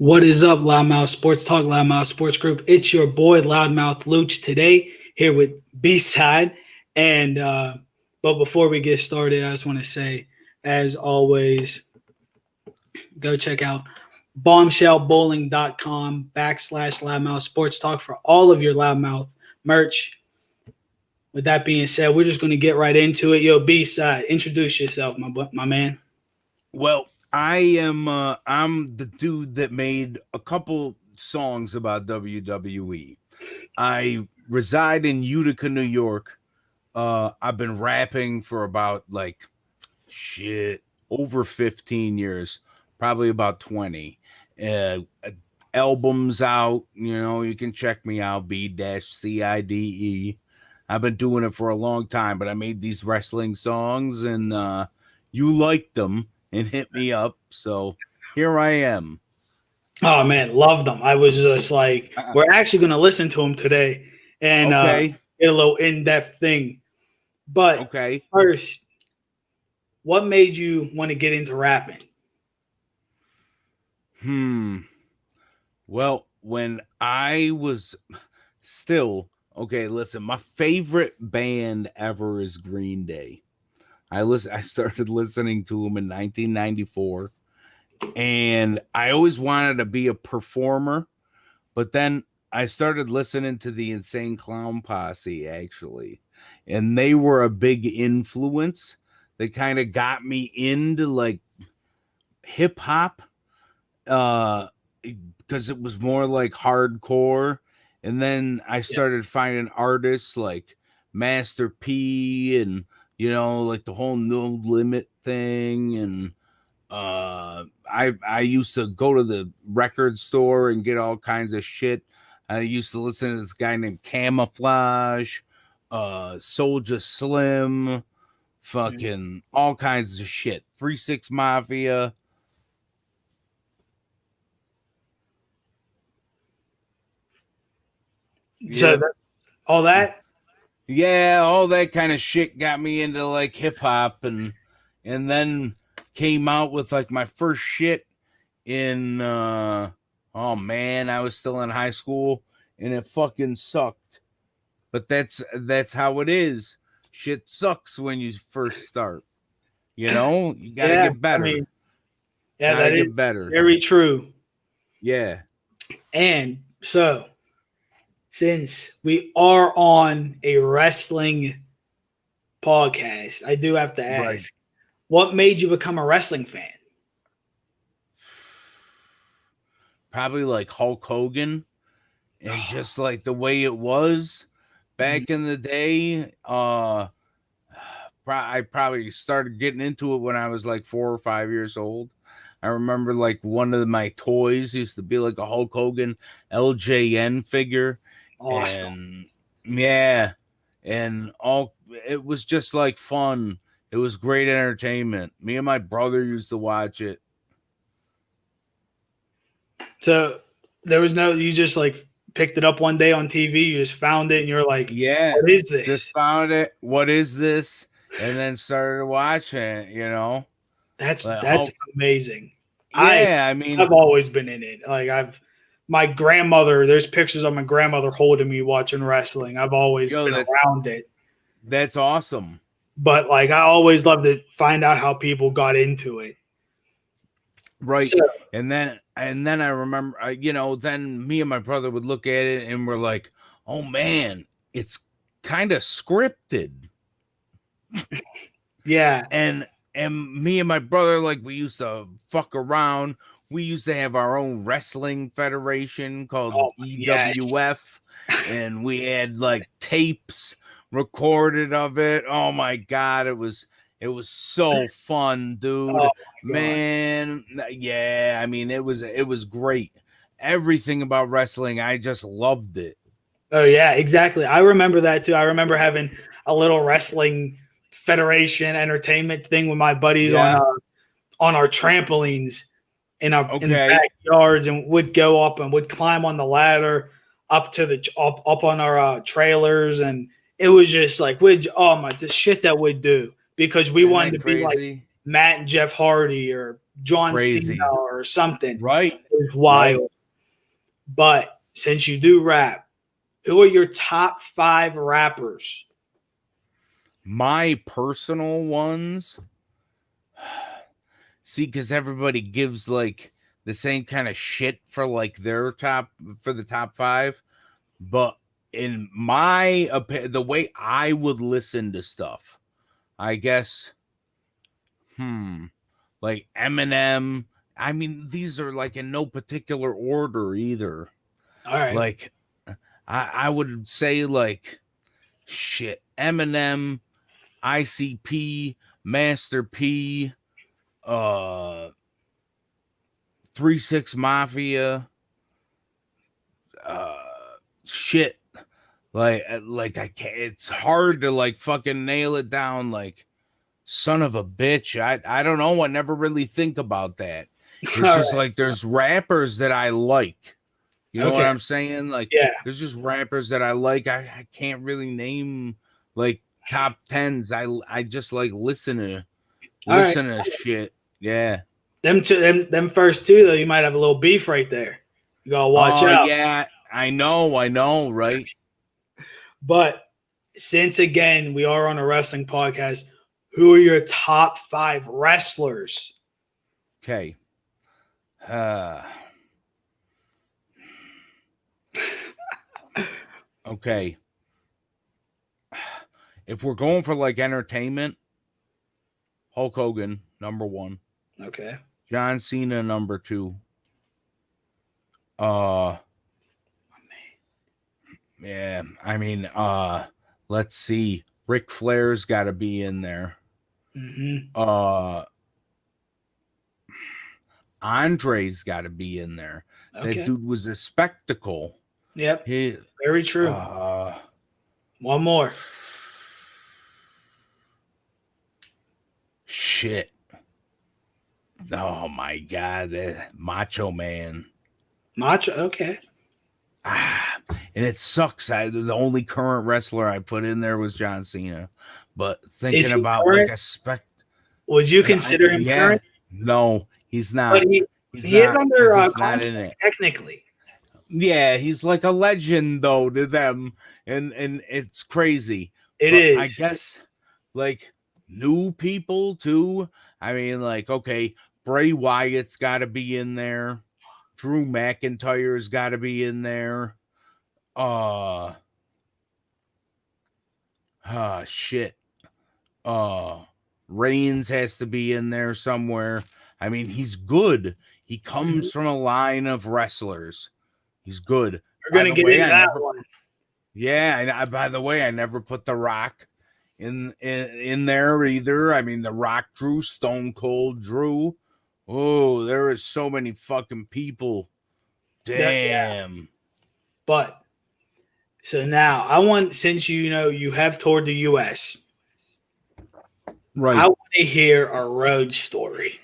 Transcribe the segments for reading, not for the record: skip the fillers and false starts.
What is up, LoudMouth Sports Talk, LoudMouth Sports Group? It's your boy, LoudMouth Luch, today here with B-Cide. And but before we get started, I just want to say, as always, go check out bombshellbowling.com/LoudMouth Sports Talk for all of your LoudMouth merch. With that being said, we're just going to get right into it. Yo, B-Cide, introduce yourself, my man. Well, I'm the dude that made a couple songs about WWE. I reside in Utica, New York. I've been rapping for about over 15 years, probably about 20. Albums out, you can check me out, B-Cide. I've been doing it for a long time, but I made these wrestling songs and you liked them and hit me up, so here I am. Oh man, love them. I was just like, we're actually going to listen to them today and get a little in-depth thing. But first, what made you want to get into rapping? Well, when I was still listen, my favorite band ever is Green Day. I started listening to them in 1994, and I always wanted to be a performer, but then I started listening to the Insane Clown Posse, actually, and they were a big influence. They kind of got me into hip hop, because it was more like hardcore, and then I started finding artists like Master P and the whole No Limit thing. And I used to go to the record store and get all kinds of shit. I used to listen to this guy named Camouflage, Soulja Slim, fucking all kinds of shit. 3-6 Mafia. So all that? Yeah, all that kind of shit got me into hip hop, and then came out with my first shit in I was still in high school and it fucking sucked. But that's how it is. Shit sucks when you first start. You gotta get better. That is better. Very true. Yeah. And so, since we are on a wrestling podcast, I do have to ask, what made you become a wrestling fan? Probably Hulk Hogan, and just the way it was back in the day. I probably started getting into it when I was 4 or 5 years old. I remember one of my toys used to be a Hulk Hogan LJN figure. Awesome. And it was just fun. It was great entertainment. Me and my brother used to watch it. So there was you just picked it up one day on TV, you just found it and you're like, what is this? Just found it. What is this? And then started watching it, That's amazing. Yeah, I've always been in it. My grandmother, there's pictures of my grandmother holding me watching wrestling. I've always been around it. That's awesome. But I always love to find out how people got into it. Right. So, and then I remember, then me and my brother would look at it and we're like, oh man, it's kind of scripted. Yeah. And me and my brother, we used to fuck around. We used to have our own wrestling federation called EWF. And we had tapes recorded of it. Oh my God. It was so fun, dude. Man. Yeah. It was great. Everything about wrestling, I just loved it. Oh yeah, exactly. I remember that too. I remember having a little wrestling federation entertainment thing with my buddies on our trampolines in the backyards, and would go up and would climb on the ladder up to up on our trailers, and it was just the shit that we'd do because we wanted to be like Matt and Jeff Hardy or John Cena or something. Right. is wild. Right? But since you do rap, who are your top 5 rappers? My personal ones. See, because everybody gives like the same kind of shit for like their top for the top 5, but in my opinion, the way I would listen to stuff, I guess, like Eminem. I mean, these are like in no particular order either. All right, like I would say like shit, Eminem, ICP, Master P, 3-6 Mafia, shit. Like I can't. It's hard to like fucking nail it down. Like son of a bitch. I don't know. I never really think about that. It's just right. Like there's rappers that I like. You know what I'm saying? Like there's just rappers that I like. I can't really name like top 10s. I just like listen to shit. Yeah. Them first 2 though, you might have a little beef right there. You gotta watch out. Yeah, I know, right? But since again we are on a wrestling podcast, who are your top 5 wrestlers? Okay. Okay. If we're going for like entertainment, Hulk Hogan, number 1. Okay. John Cena, number 2. Yeah, I mean, let's see. Ric Flair's got to be in there. Andre's got to be in there. Okay. That dude was a spectacle. Yep. Very true. One more. Shit. Oh my God, Macho Man. Okay. And it sucks. The only current wrestler I put in there was John Cena. But thinking about current? Like a would you consider him current? No, he's not. But he is under contract in it. Technically. Yeah, he's like a legend though to them, and it's crazy. It is. I guess like new people too. I mean, like okay, Bray Wyatt's got to be in there. Drew McIntyre's got to be in there. Shit. Reigns has to be in there somewhere. I mean, he's good. He comes from a line of wrestlers. He's good. We're gonna get into that one. Yeah, and by the way, I never put The Rock in there either. I mean, The Rock Drew, Stone Cold Drew. Oh, there is so many fucking people. Damn. Yeah. But so now I want, since you have toured the US, right? I want to hear a road story.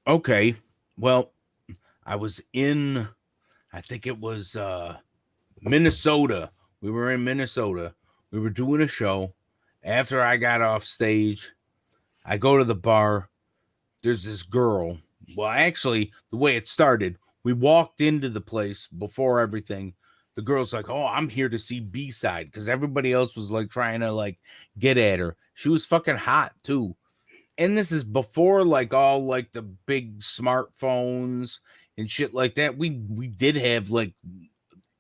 Okay. Well, I was in, I think it was Minnesota. We were in Minnesota. We were doing a show. After I got off stage, I go to the bar. There's this girl. Well, actually, the way it started, we walked into the place before everything. The girl's like, "Oh, I'm here to see B-Cide," because everybody else was like trying to like get at her. She was fucking hot too. And this is before like all like the big smartphones and shit like that. We did have like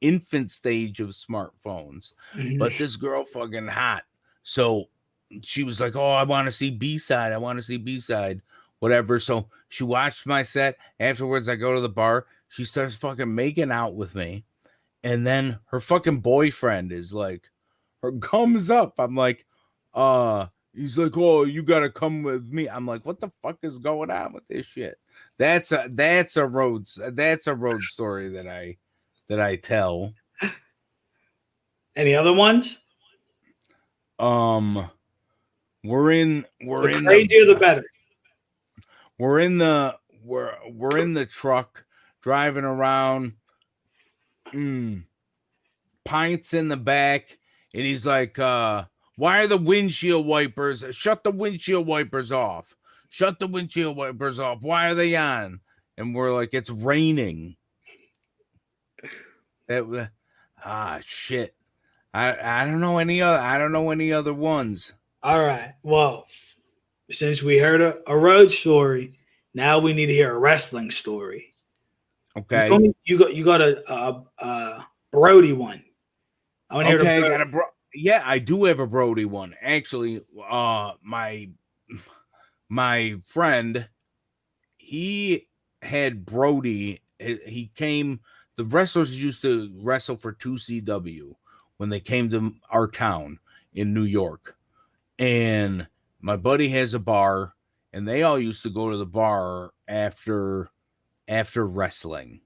infant stage of smartphones, but this girl fucking hot. So she was like, "Oh, I want to see B-Cide. I want to see B-Side." Whatever. So she watched my set. Afterwards, I go to the bar. She starts fucking making out with me. And then her fucking boyfriend is like, her comes up. I'm like, he's like, "Oh, you gotta come with me." I'm like, what the fuck is going on with this shit? That's a road story that I tell. Any other ones? We're in the crazier the better. We're in the truck driving around, pints in the back, and he's like, "Why are the windshield wipers? Shut the windshield wipers off. Shut the windshield wipers off. Why are they on?" and we're like, it's raining. Shit. I don't know any other ones. All right. Well, since we heard a road story, now we need to hear a wrestling story. Okay. You told me you got a Brody one. I want to hear the Brody. Yeah, I do have a Brody one. Actually, my friend, he had Brody. He came. The wrestlers used to wrestle for 2CW when they came to our town in New York. And my buddy has a bar, and they all used to go to the bar after wrestling.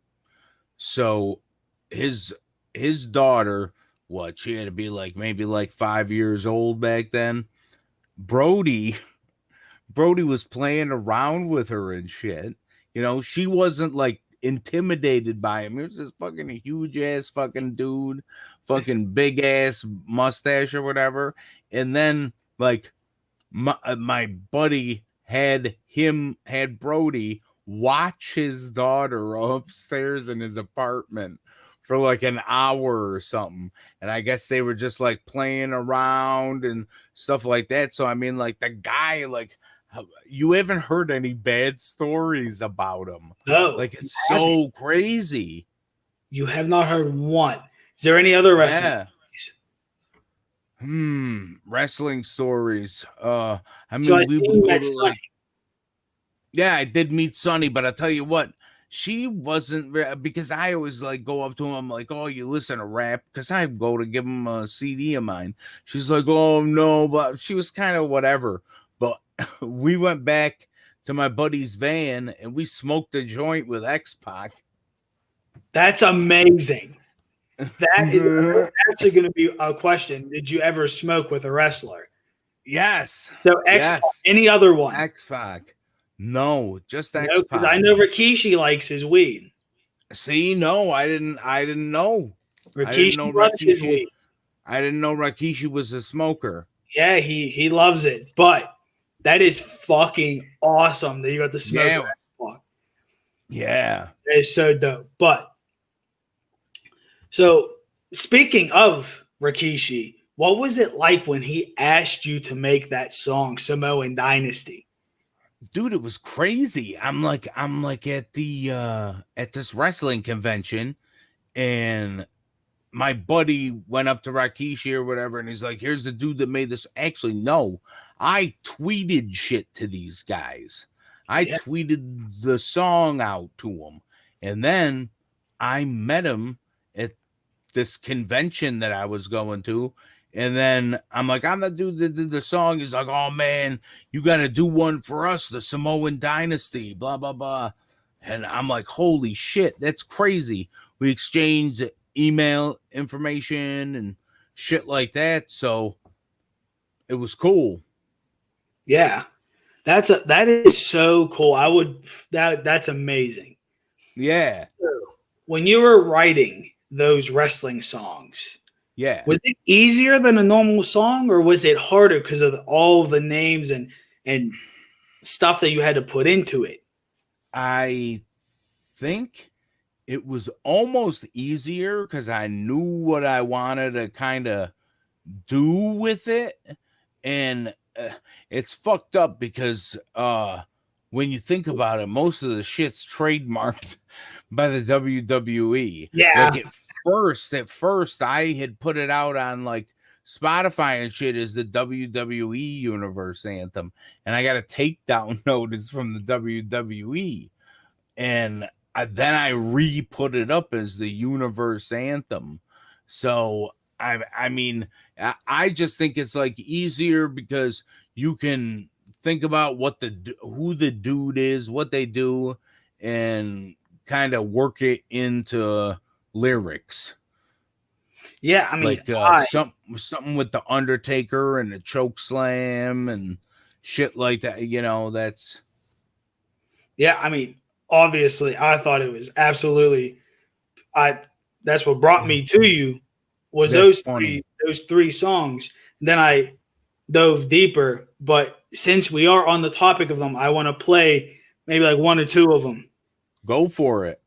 So his daughter, she had to be like maybe like 5 years old back then. Brody was playing around with her and shit. She wasn't like intimidated by him. He was this fucking huge ass fucking dude, fucking big ass mustache or whatever. And then like my buddy had Brody watch his daughter upstairs in his apartment for like an hour or something. And I guess they were just like playing around and stuff like that. So I mean, like the guy, like, you haven't heard any bad stories about him. No, like it's so crazy. You have not heard one. Is there any other wrestling? Wrestling stories. I mean, so we would go to like. Yeah, I did meet Sonny, but I'll tell you what, she wasn't, because I always like go up to him, I'm like, oh, you listen to rap? Because I go to give him a CD of mine. She's like, oh no, but she was kind of whatever. But we went back to my buddy's van and we smoked a joint with X-Pac. That's amazing. That is actually going to be a question. Did you ever smoke with a wrestler? Yes. So X-Pac, any other one? X-Pac. No, just X-Pac. I know Rikishi likes his weed. See, no, I didn't know. Rikishi loves his weed. I didn't know Rikishi was a smoker. Yeah, he loves it. But that is fucking awesome that you got to smoke. Yeah. That is so dope. But so speaking of Rikishi, what was it like when he asked you to make that song, Samoan Dynasty? Dude, it was crazy. I'm like at this wrestling convention, and my buddy went up to Rikishi or whatever, and he's like, here's the dude that made this. Actually, no, I tweeted shit to these guys. I tweeted the song out to them, and then I met him at this convention that I was going to. And then I'm like, I'm the dude that did the song. He's like, oh, man, you got to do one for us, the Samoan Dynasty, blah, blah, blah. And I'm like, holy shit, that's crazy. We exchanged email information and shit like that. So it was cool. Yeah, that is so cool. That's amazing. Yeah. When you were writing those wrestling songs, yeah, was it easier than a normal song, or was it harder because of all the names and stuff that you had to put into it? I think it was almost easier because I knew what I wanted to kind of do with it. And it's fucked up because when you think about it, most of the shit's trademarked by the WWE. Yeah. Like at first I had put it out on like Spotify and shit as the WWE Universe Anthem, and I got a takedown notice from the WWE, and then I re-put it up as the Universe Anthem. So I mean, I just think it's like easier because you can think about who the dude is, what they do, and kind of work it into lyrics. Yeah, I mean, like something with the Undertaker and the choke slam and shit like that. That's. Yeah, I mean, obviously, I thought it was absolutely. That's what brought me to you was those three songs. Then I dove deeper, but since we are on the topic of them, I want to play maybe like one or two of them. Go for it.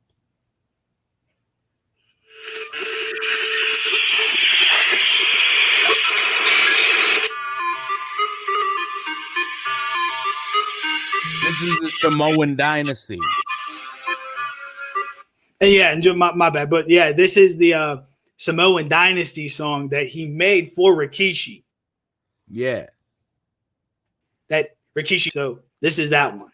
This is the Samoan dynasty. And yeah, and my bad. But yeah, this is the Samoan dynasty song that he made for Rikishi. Yeah. That Rikishi. So this is that one.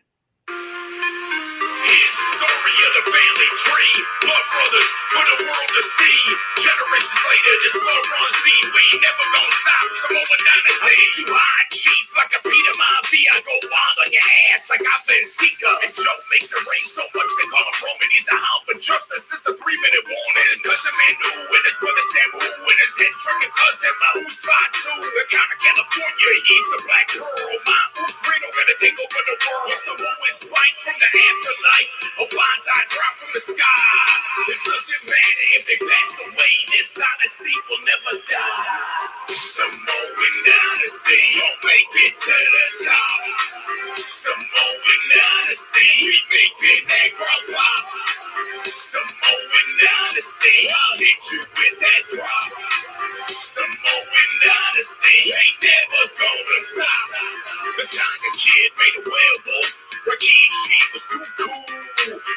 Blood brothers for the world to see. Generations later, this blood runs deep. We ain't never gonna stop. Samoan dynasty. I get you high, chief, like a Peter Mavi. I go wild on your ass like I've been Seeker. And Joe makes it rain so much they call him Roman. He's a hound for justice. It's a 3-minute warning. His cousin Manu and his brother Samu and his head trigger cousin Mahu spot too. The count of California, he's the black pearl. My Reno gonna take over the world. Samoan spike from the afterlife. A bonsai drop from the sky. It doesn't matter if they passed away, this dynasty will never die. Samoan dynasty, don't make it to the top. Samoan dynasty, we making that crowd pop. Samoan dynasty, I'll hit you with that drop. Samoan dynasty ain't never gonna stop. The Tonga kid made a werewolf. Rikishi was too cool.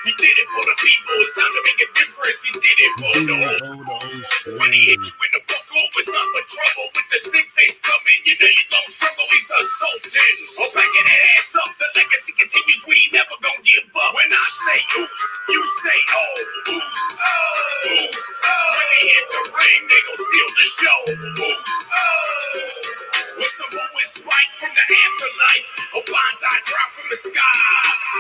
He did it for the people. It's time to make a difference. He did it for the whole. When he hit you in the buckle, it's not but trouble. With the stick face coming, you know you gon' struggle. He's the Sultan. Oh, backing that ass up. The legacy continues. We ain't never gon' give up. When I say oops, you say oh. Oops, oh. Oops, oh. When they hit the ring, they gon' steal the show. Oops, oh. With Samoan spike from the afterlife, a bonsai drop from the sky.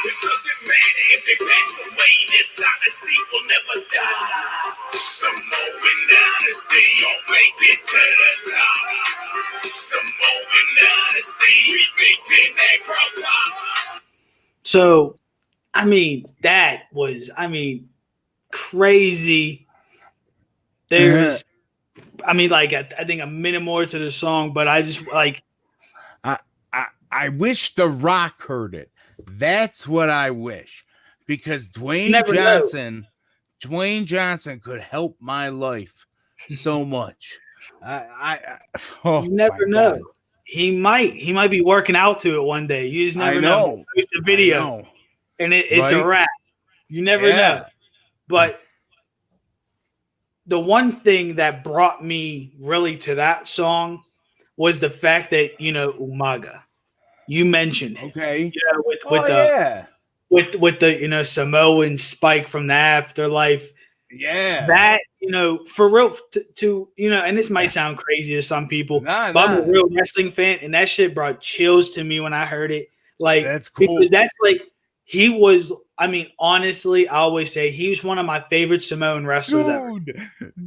It doesn't matter if they passed away, this dynasty will never die. Samoan dynasty, don't make it to the top. Samoan dynasty, we making that crowd pop. So, I mean, that was, crazy. There's, like, I think a minute more to the song, but I just, like. I wish The Rock heard it. That's what I wish. Because Dwayne Johnson could help my life so much. You never know. God. He might be working out to it one day. You just never know. It's a video, and it's a wrap. You never know. But the one thing that brought me really to that song was the fact that, Umaga. You mentioned it. Okay. With the Samoan spike from the afterlife. Yeah. That, for real to and this might sound crazy to some people, but I'm a real wrestling fan, and that shit brought chills to me when I heard it. Like, that's cool. Because that's like, he was, honestly, I always say he was one of my favorite Samoan wrestlers ever.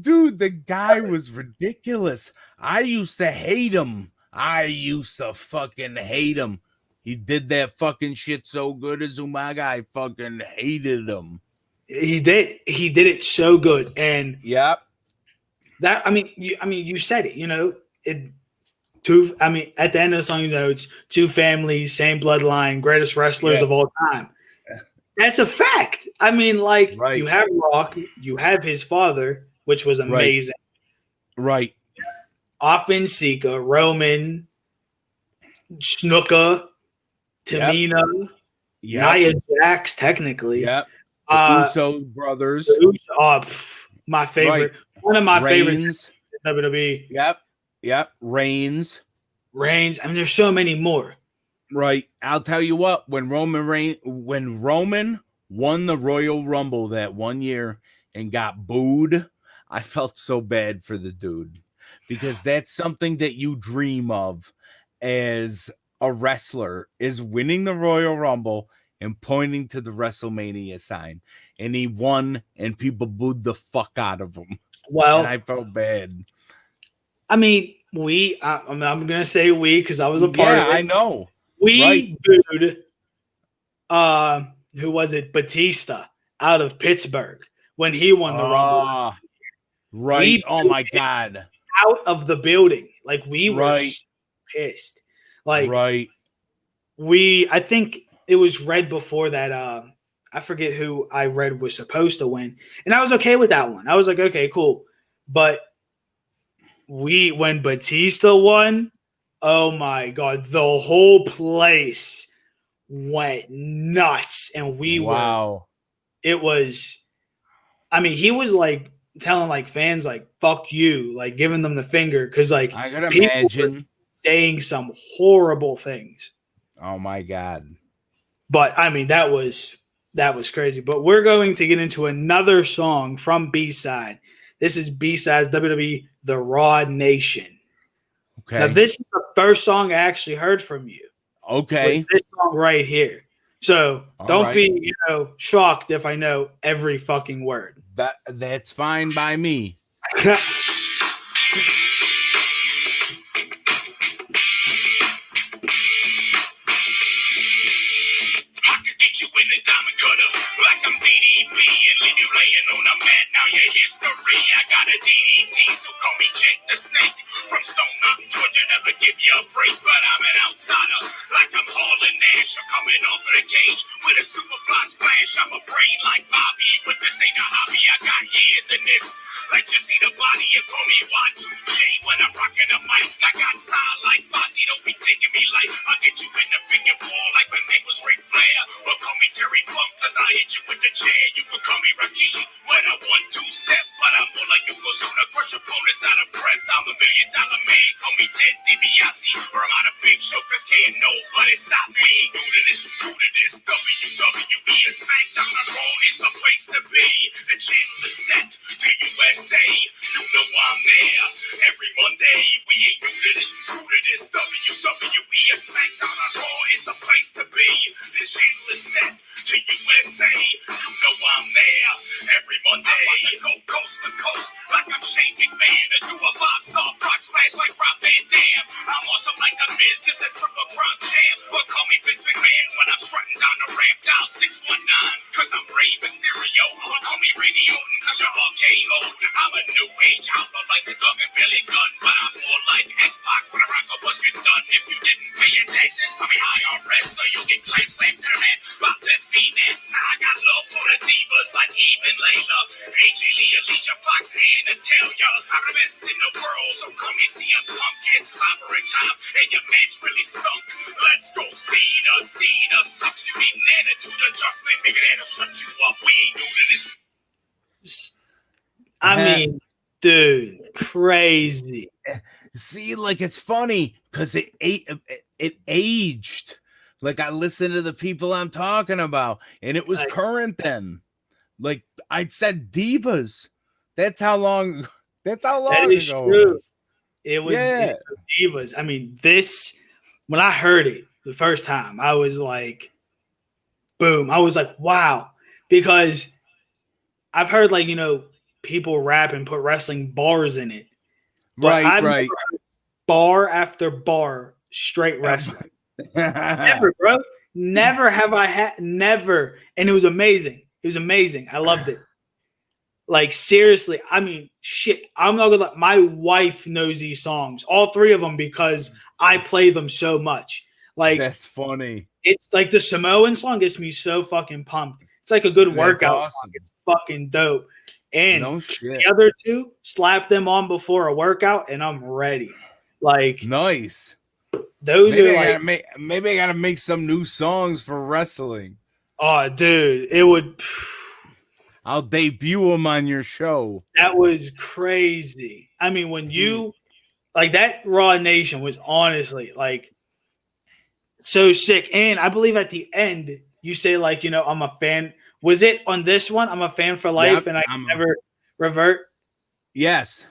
Dude, the guy was ridiculous. I used to hate him. I used to fucking hate him. He did that fucking shit so good as Umaga. I fucking hated him. He did it so good. And yep. That you said it, at the end of the song, it's two families, same bloodline, greatest wrestlers of all time. That's a fact. You have Rock, you have his father, which was amazing. Right. Often Sika, Roman, Snuka, Tamina, Nia Jax, technically. Yep. Uso brothers. My favorite. Right. One of my favorites in WWE. Yep. Reigns. There's so many more. Right. I'll tell you what, when Roman won the Royal Rumble that one year and got booed, I felt so bad for the dude. Because that's something that you dream of as a wrestler, is winning the Royal Rumble and pointing to the WrestleMania sign. And he won, and people booed the fuck out of him. Well, and I felt bad. I'm going to say we, because I was a part of it. I know. We booed, who was it? Batista out of Pittsburgh when he won the Rumble. Right. Oh, my God. Out of the building. Like, we were pissed. Like, I think it was right before that I forget who I read was supposed to win, and I was okay with that one. I was like, okay, cool. But when Batista won, oh my god, the whole place went nuts, and it was. I mean, he was like telling like fans like "fuck you," like giving them the finger because like I gotta people imagine were saying some horrible things. Oh my god! But I mean, that was crazy. But we're going to get into another song from B-Cide. This is B-Cide's WWE The Raw Nation. Okay. Now, this is the first song I actually heard from you. Okay. This song right here. So don't be, shocked if I know every fucking word. That's fine by me. You in the diamond cutter like I'm DDP and leave you laying on a mat. Now your history. I got a DDT, so call me Jake the Snake. From Stone Mountain, Georgia, never give you a break, but I'm an outsider like I'm Harlan Nash. I'm coming off of the cage with a super fly splash. I'm a brain like Bobby, but this ain't a hobby. I got years in this. Like just see the body and call me Y2J when I'm rocking the mic. I got style like Fozzy. Don't be taking me light. I'll get you in the finger ball like my name was Ric Flair. Call me Terry Funk, cause I hit you with the chair. You can call me Rikishi when I 1-2 step, but I'm more like Yokozuna, crush opponents out of breath. I'm $1 million man, call me Ted DiBiase, or I'm out of Big Show, cause can't nobody stop me. We ain't new to this, we're new to this. WWE and SmackDown on Raw is the place to be. The channel is set to USA. You know I'm there every Monday. We ain't new to this, we're new to this. WWE and SmackDown on Raw is the place to be. The channel is set to USA. You know I'm there every Monday. I go coast to coast like I'm Shane McMahon and do a 5-star frog splash like Rob Van Dam. I'm awesome like the Miz is a triple crown champ. But call me Vince McMahon when I'm strutting down the ramp. Dial 619 cause I'm Rey Mysterio. Or call me Randy Orton cause you're RKO. I'm a new age outlaw like a dog and Billy Gunn, but I'm more like X-Pac when I rock a bus get done. If you didn't pay your taxes, call me IRS so you'll get glam slammed to the mat. Pop that Phoenix. I got love for the divas like Eve and Layla, AJ Lee, Alicia Fox, and Natalia. I'm the best in the world, so call me CM Punk. It's clobbering time, and your match really stunk. Let's go see the sucks. You need an attitude adjustment, maybe that'll shut you up. We ain't new to this. I mean, dude, crazy. See, like it's funny because it aged. Like I listened to the people I'm talking about, and it was current then. Like I said, divas. That's how long. That's how long that is ago true. It was yeah. divas. I mean, this when I heard it the first time, I was like, boom. I was like, wow, because I've heard like people rap and put wrestling bars in it, but I've never heard bar after bar straight wrestling. Never, bro. Never have I had never. And it was amazing. It was amazing. I loved it. Like seriously, I mean, shit. I'm not gonna lie. My wife knows these songs, all 3 of them, because I play them so much. Like that's funny. It's like the Samoan song gets me so fucking pumped. It's like a good workout song. It's fucking dope. And the other 2, slap them on before a workout, and I'm ready. Like nice. Those maybe are maybe I gotta make some new songs for wrestling. Oh, dude, it would. I'll debut them on your show. That was crazy. I mean, when you like that Raw Nation was honestly like so sick. And I believe at the end you say like, I'm a fan. Was it on this one? I'm a fan for life, and I can never revert. Yes.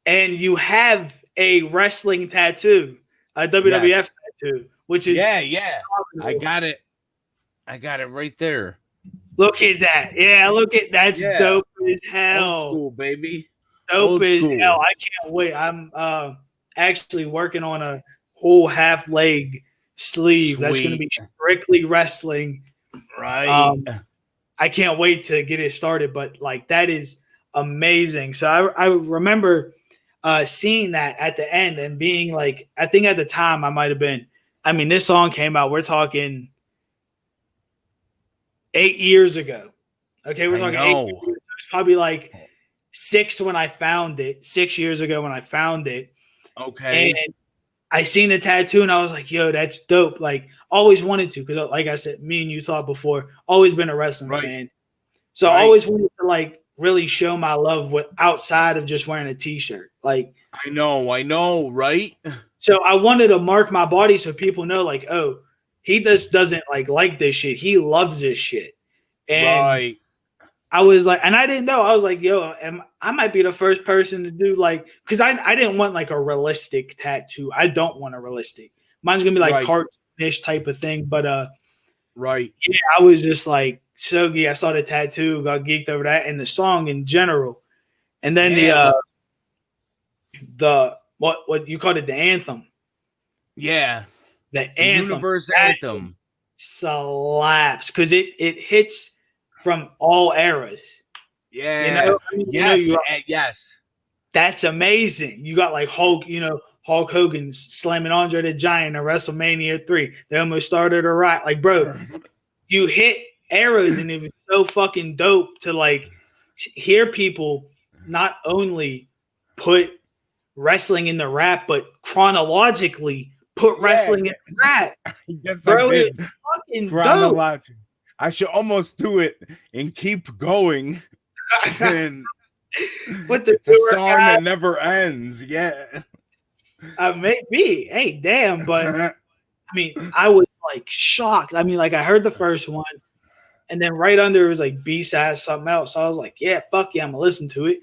And you have a wrestling tattoo, a WWF tattoo, which is phenomenal. I got it right there. Look at that. Yeah, look at that's dope as hell. Old school, baby. Dope as hell. I can't wait. I'm actually working on a whole half leg sleeve. Sweet. That's going to be strictly wrestling. Right. I can't wait to get it started, but like that is amazing. So I remember seeing that at the end and being like, I think at the time I might have been, I mean, this song came out, we're talking 8 years ago. Okay, we're I talking 8 know. years. It was probably like 6 when I found it. 6 years ago when I found it. Okay. And I seen the tattoo and I was like, yo, that's dope. Like, always wanted to, because like I said, me and you talked before, always been a wrestling fan. So I always wanted to like really show my love with outside of just wearing a t-shirt. Like, I know, right? so I wanted to mark my body so people know, like, oh, he just doesn't like this shit. He loves this shit. And I was like, and I didn't know. I was like, yo, I might be the first person to do like, because I didn't want like a realistic tattoo. I don't want a realistic. Mine's gonna be like cartoonish type of thing. But yeah, I was just like so geeked. I saw the tattoo, got geeked over that, and the song in general. And then the what you called it, the anthem. Yeah. The anthem. Universe anthem. Slaps because it hits from all eras. Yeah. You know? I mean, yes. That's amazing. You got like Hulk, Hulk Hogan slamming Andre the Giant at WrestleMania 3. They almost started a riot. Like, bro, you hit eras, and it was so fucking dope to like hear people not only put wrestling in the rap, but chronologically put wrestling in the rap. Yes, bro, I did. Fucking dope. I should almost do it and keep going. And with the song that never ends. Yeah. Maybe. Hey, damn. But I mean, I was like shocked. I mean, like I heard the first one, and then right under it was like B-Cide, something else. So I was like, yeah, fuck yeah, I'm gonna listen to it.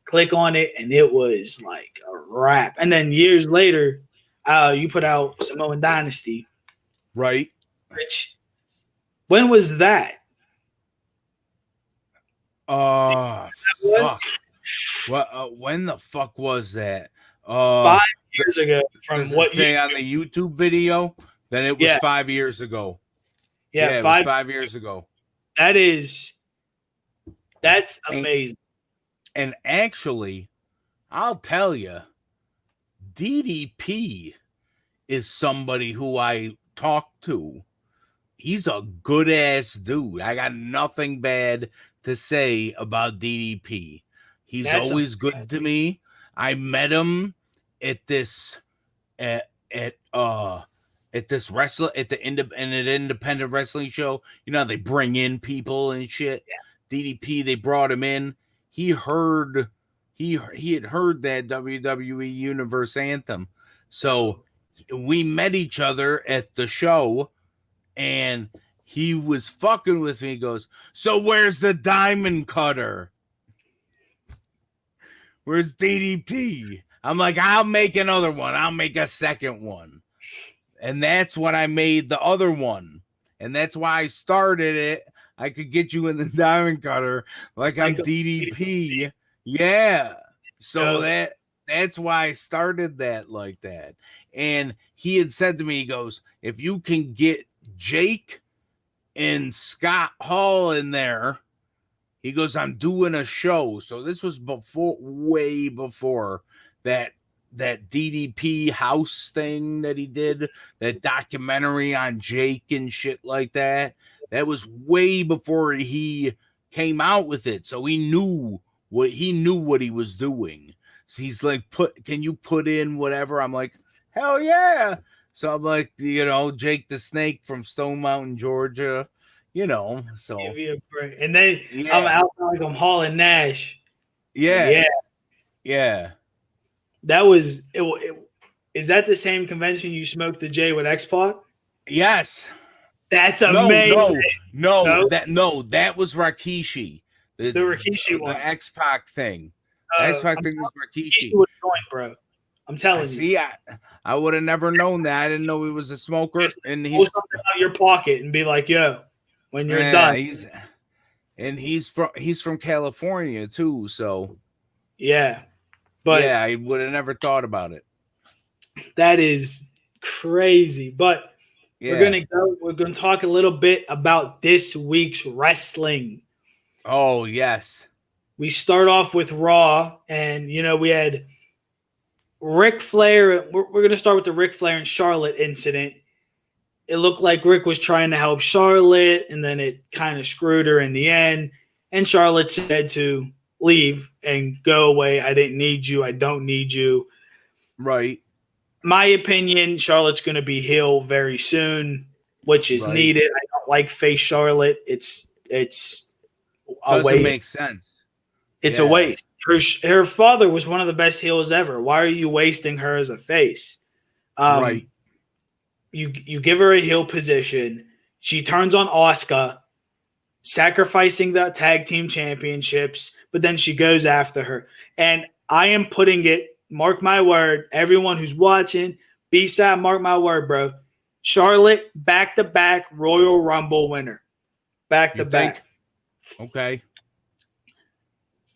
Click on it, and it was like a rap. And then years later, you put out Samoan Dynasty. Right. Which, when was that? Fuck. What? When the fuck was that? 5 years ago. From what you say on the YouTube video, then it was 5 years ago. Yeah, it was 5 years ago. That's amazing. And actually, I'll tell you, DDP is somebody who I talk to. He's a good ass dude. I got nothing bad to say about DDP. He's always good to me. I met him at this independent wrestling show. You know, they bring in people and shit. Yeah. DDP, they brought him in. He had heard that WWE Universe anthem. So we met each other at the show, and he was fucking with me. He goes, so where's the diamond cutter? Where's DDP? I'm like, I'll make another one. I'll make a second one. And that's when I made the other one. And that's why I started it. I could get you in the diamond cutter like I'm DDP. Yeah. So that's why I started that like that. And he had said to me, he goes, if you can get Jake and Scott Hall in there, he goes, I'm doing a show. So this was way before that DDP house thing that he did, that documentary on Jake and shit like that. That was way before he came out with it. So he knew what he was doing. So he's like, can you put in whatever? I'm like, hell yeah. So I'm like, Jake the Snake from Stone Mountain, Georgia, so. Give you a break. And then I'm outside like I'm Hall and Nash. Yeah. That was it. Is that the same convention you smoked the J with X-Pac? Yes. That's amazing. No, that was Rikishi. The Rikishi one. The X-Pac thing. The X-Pac thing was Rikishi. Would join, bro. I'm telling you. See, I would have never known that. I didn't know he was a smoker. And he's something out your pocket and be like, yo, when you're done. He's from California too, so yeah. But yeah, I would have never thought about it. That is crazy. But we're gonna talk a little bit about this week's wrestling. Oh, yes. We start off with Raw, and we had Ric Flair. We're gonna start with the Ric Flair and Charlotte incident. it looked like Rick was trying to help Charlotte, and then it kind of screwed her in the end. And Charlotte said to leave and go away. I didn't need you. I don't need you. Right. My opinion, Charlotte's going to be heel very soon, which is needed. I don't like face Charlotte. It's a Doesn't waste. Make sense. It's a waste. Her father was one of the best heels ever. Why are you wasting her as a face? Right. You give her a heel position. She turns on Asuka, sacrificing the tag team championships, but then she goes after her. And I am putting it, mark my word, everyone who's watching, B-Side, mark my word, bro. Charlotte, back-to-back Royal Rumble winner. Back-to-back. Okay.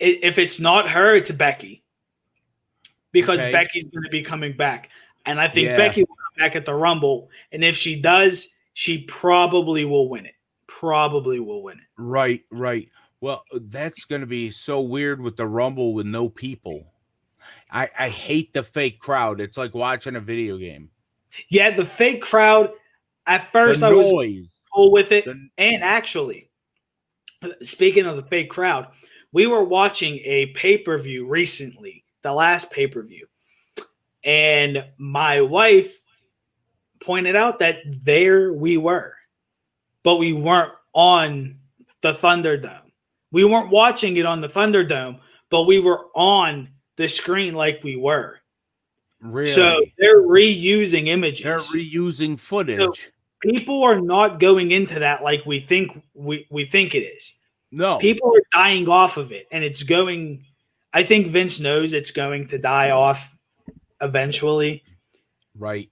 If it's not her, it's Becky. Because Becky's going to be coming back. And I think Becky will come back at the Rumble. And if she does, she probably will win it. Right. Well, that's going to be so weird with the Rumble with no people. I hate the fake crowd. It's like watching a video game. Yeah, the fake crowd. At first, I was cool with it. And actually, speaking of the fake crowd, we were watching a pay-per-view recently, the last pay-per-view. And my wife pointed out that there we were, but we weren't on the Thunderdome. We weren't watching it on the Thunderdome, but we were on the screen like we were. Really? So they're reusing images. They're reusing footage. So people are not going into that like we think it is. No. People are dying off of it, and it's going – I think Vince knows it's going to die off eventually. Right.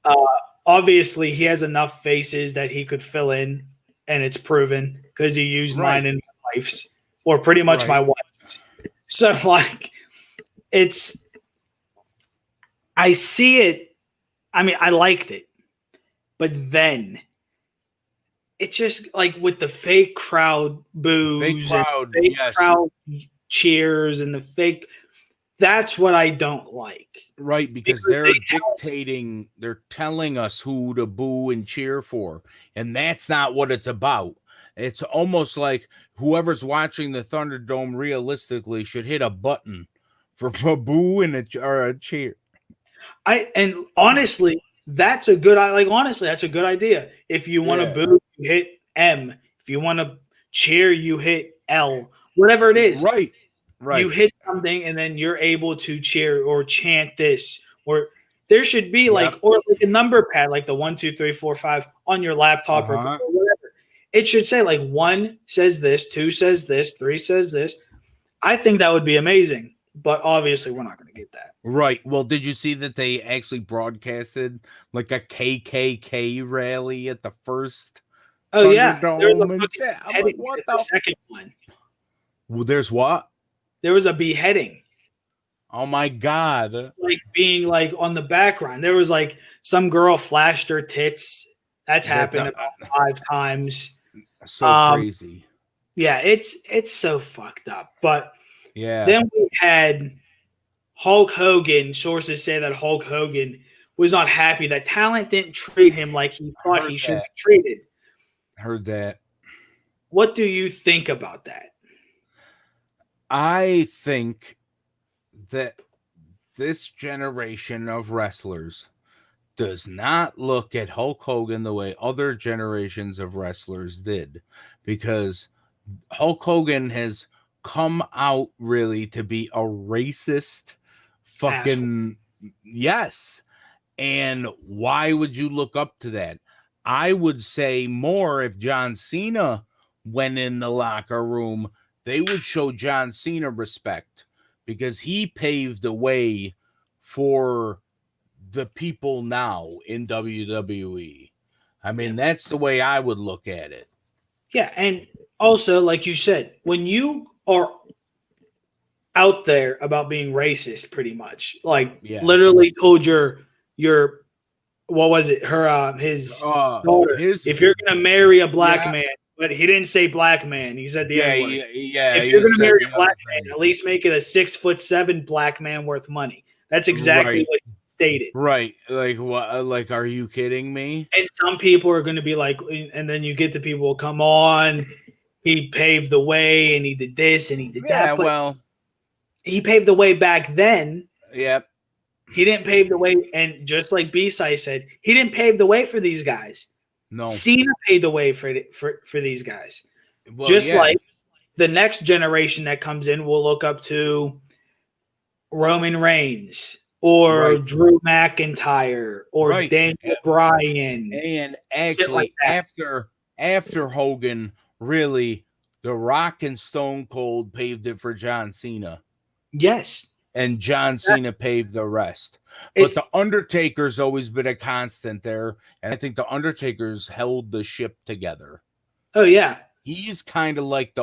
Obviously, he has enough faces that he could fill in, and it's proven because he used mine and my wife's, or pretty much my wife's. So, like, it's – I see it. I mean, I liked it. But then – it's just like with the fake crowd boos, fake crowd cheers, and the fake. That's what I don't like. Right, because they're dictating, they're telling us who to boo and cheer for. And that's not what it's about. It's almost like whoever's watching the Thunderdome realistically should hit a button for a boo and a cheer. And honestly, that's a good idea. If you want to boo, you hit M. If you want to cheer, you hit L. Whatever it is. Right. You hit something and then you're able to cheer or chant this. Or there should be like a number pad, like the 1, 2, 3, 4, 5 on your laptop or whatever. It should say like 1 says this, 2 says this, 3 says this. I think that would be amazing. But obviously, we're not going to get that. Right. Well, did you see that they actually broadcasted like a KKK rally at the first? Oh, yeah. There was the second one. Well, there's what? There was a beheading. Oh, my God. Like being like on the background. There was like some girl flashed her tits. That's happened about 5 times. So crazy. Yeah, it's so fucked up. But yeah. Then we had Hulk Hogan. Sources say that Hulk Hogan was not happy that talent didn't treat him like he thought he should be treated. Heard that. What do you think about that? I think that this generation of wrestlers does not look at Hulk Hogan the way other generations of wrestlers did, because Hulk Hogan has come out really to be a racist fucking yes. And why would you look up to that? I would say more if John Cena went in the locker room, they would show John Cena respect because he paved the way for the people now in WWE. I mean, that's the way I would look at it. Yeah, and also, like you said, when you are out there about being racist, pretty much, like literally told your what was it? His daughter. If you're gonna marry a black man, but he didn't say black man. He said the N-word. If you're gonna marry a black man, at least make it a 6'7" black man worth money. That's exactly what he stated. Right. Like, what? Like, are you kidding me? And some people are going to be like, and then you get the people, come on, he paved the way and he did this and he did that. But well, he paved the way back then. Yep. He didn't pave the way. And just like B-Side said, he didn't pave the way for these guys. No. Cena paved the way for these guys. Well, just like the next generation that comes in will look up to Roman Reigns or Drew McIntyre or Daniel Bryan. And actually, like after Hogan, really, The Rock and Stone Cold paved it for John Cena. Yes. And John Cena paved the rest. But The Undertaker's always been a constant there. And I think The Undertaker's held the ship together. Oh, yeah. He's kind of like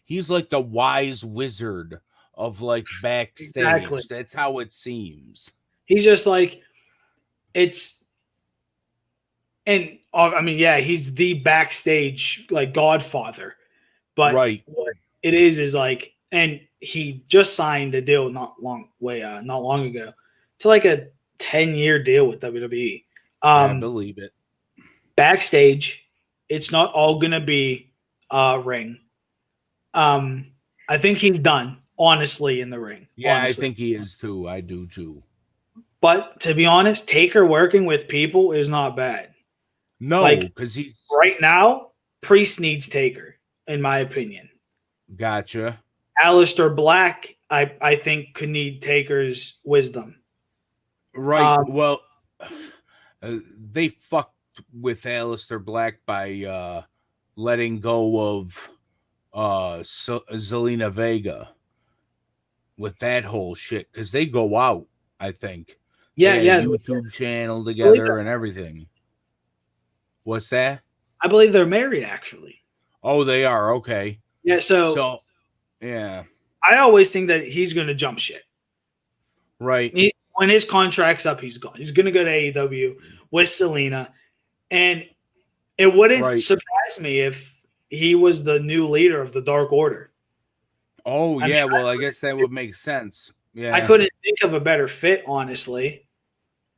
he's like the wise wizard of like backstage. Exactly. That's how it seems. He's just like, he's the backstage like godfather. But what it is like, and he just signed a deal not long ago to like a 10-year deal with WWE. I believe it. Backstage, it's not all gonna be ring. I think he's done, honestly, in the ring. Yeah, honestly. I think he is too. I do too. But to be honest, Taker working with people is not bad. No, because he's right now, Priest needs Taker, in my opinion. Gotcha. Aleister Black, I think, could need Taker's wisdom. Right. Well, they fucked with Aleister Black by letting go of Zelina Vega with that whole shit, because they go out, I think. Yeah. YouTube channel together and everything. What's that? I believe they're married, actually. Oh, they are? Okay. Yeah, so yeah. I always think that he's going to jump shit. Right. When his contract's up, he's gone. He's going to go to AEW with Selena. And it wouldn't surprise me if he was the new leader of the Dark Order. Oh, I guess that would make sense. Yeah. I couldn't think of a better fit, honestly.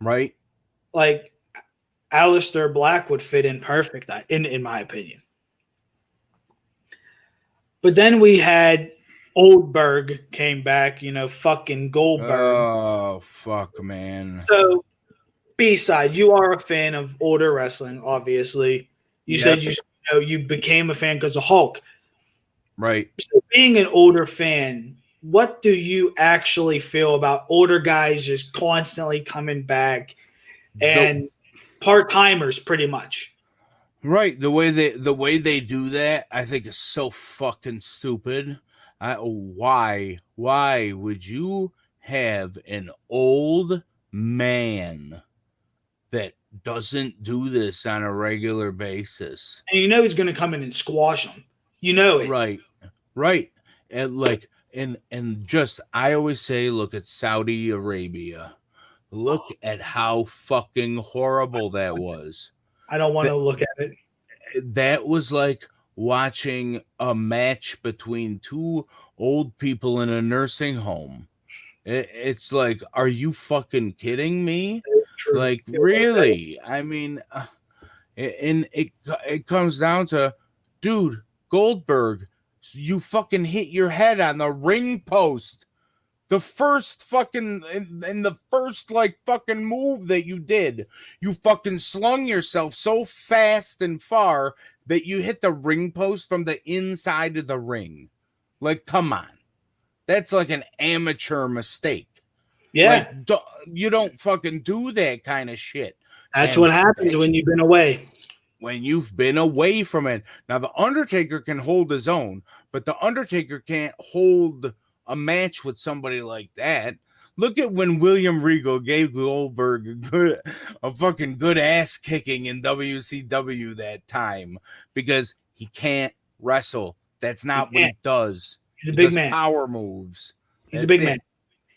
Right. Like, Aleister Black would fit in perfect, in my opinion. But then we had Oldberg came back, fucking Goldberg. Oh, fuck, man. So, B-Side, you are a fan of older wrestling, obviously. You said you became a fan because of Hulk. Right. So being an older fan, what do you actually feel about older guys just constantly coming back and part-timers pretty much? Right. The way they do that, I think is so fucking stupid. Why would you have an old man that doesn't do this on a regular basis? And he's going to come in and squash them. You know it. Right. And just, I always say, look at Saudi Arabia. Look at how fucking horrible that was. I don't want to look at it. That was like watching a match between two old people in a nursing home. It's like, are you fucking kidding me? Like, really? I mean, and it comes down to, dude, Goldberg, you fucking hit your head on the ring post. The first fucking, in the first like fucking move that you did, you fucking slung yourself so fast and far that you hit the ring post from the inside of the ring. Like, come on. That's like an amateur mistake. Yeah. Like, you don't fucking do that kind of shit. That's what happens when you've been away. When you've been away from it. Now, The Undertaker can hold his own, but The Undertaker can't hold a match with somebody like that. Look at when William Regal gave Goldberg a fucking good ass kicking in WCW that time, because he can't wrestle. That's not what he does. He's a big man. Power moves. He's a big man.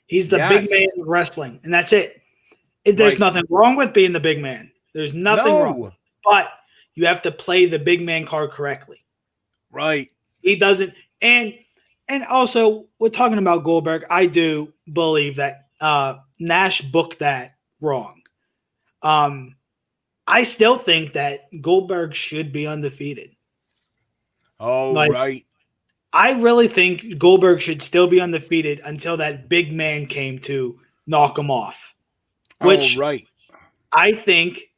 He's the big man of wrestling, and that's it. There's nothing wrong with being the big man. There's nothing wrong. But you have to play the big man card correctly. Right. He doesn't. And also, we're talking about Goldberg. I do believe that Nash booked that wrong. I still think that Goldberg should be undefeated. Oh, right. I really think Goldberg should still be undefeated until that big man came to knock him off. Which I think,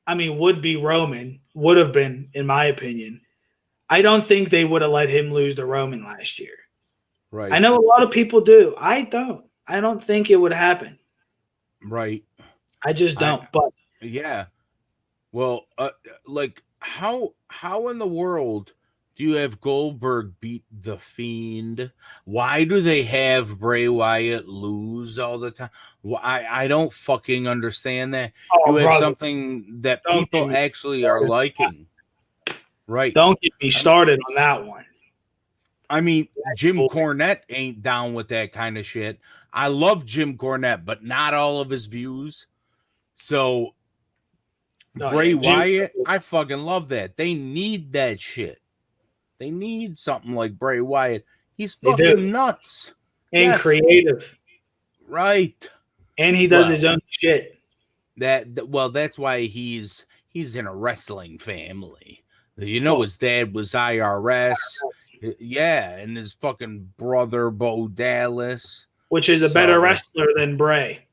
would be Roman, would have been, in my opinion. I don't think they would have let him lose to Roman last year. Right. I know a lot of people do. I don't. I don't think it would happen. Right. I just don't. But yeah. Well, like how in the world do you have Goldberg beat The Fiend? Why do they have Bray Wyatt lose all the time? I don't fucking understand that. You have something that people actually are liking. Right. Don't get me started on that one. I mean, Jim Cornette ain't down with that kind of shit. I love Jim Cornette, but not all of his views. So Bray Wyatt, I fucking love that. They need that shit. They need something like Bray Wyatt. He's fucking nuts. And creative. Right. And he does his own shit. That's why he's in a wrestling family. You know, his dad was IRS. Yeah, and his fucking brother, Bo Dallas. Which is a better wrestler than Bray.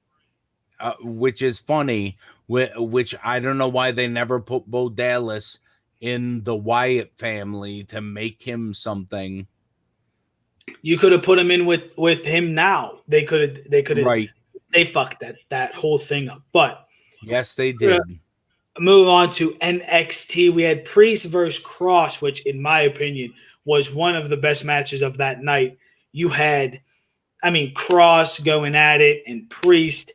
Which is funny, which I don't know why they never put Bo Dallas in the Wyatt family to make him something. You could have put him in with him now. They could have. Right. They fucked that whole thing up. But yes, they did. Move on to NXT. We had Priest versus Cross, which in my opinion was one of the best matches of that night. You had, Cross going at it and Priest.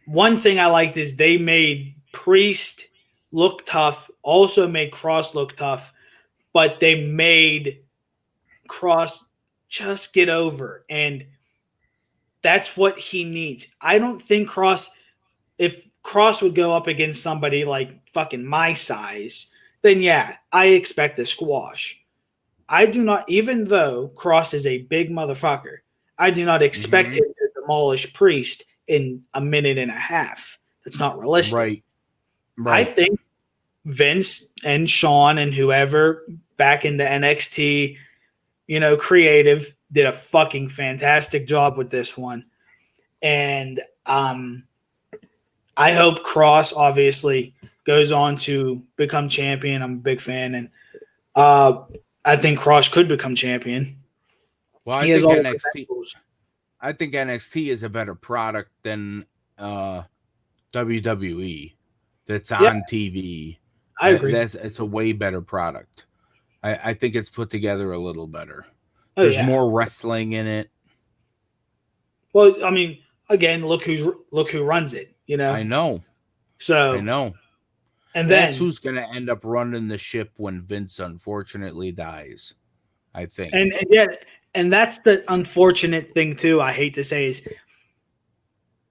One thing I liked is they made Priest look tough, also made Cross look tough, but they made Cross just get over. And that's what he needs. I don't think if Cross would go up against somebody like fucking my size, then yeah, I expect a squash. I do not, even though Cross is a big motherfucker, I do not expect him to demolish Priest in a minute and a half. That's not realistic. Right. I think Vince and Sean and whoever back in the NXT, creative did a fucking fantastic job with this one. And I hope Cross obviously goes on to become champion. I'm a big fan. And I think Cross could become champion. Well, I think NXT is a better product than WWE that's on TV. I agree. It's a way better product. I think it's put together a little better. There's more wrestling in it. Well, again, look who runs it, I know. So I know. And that's then who's going to end up running the ship when Vince unfortunately dies, I think. And that's the unfortunate thing too, I hate to say, is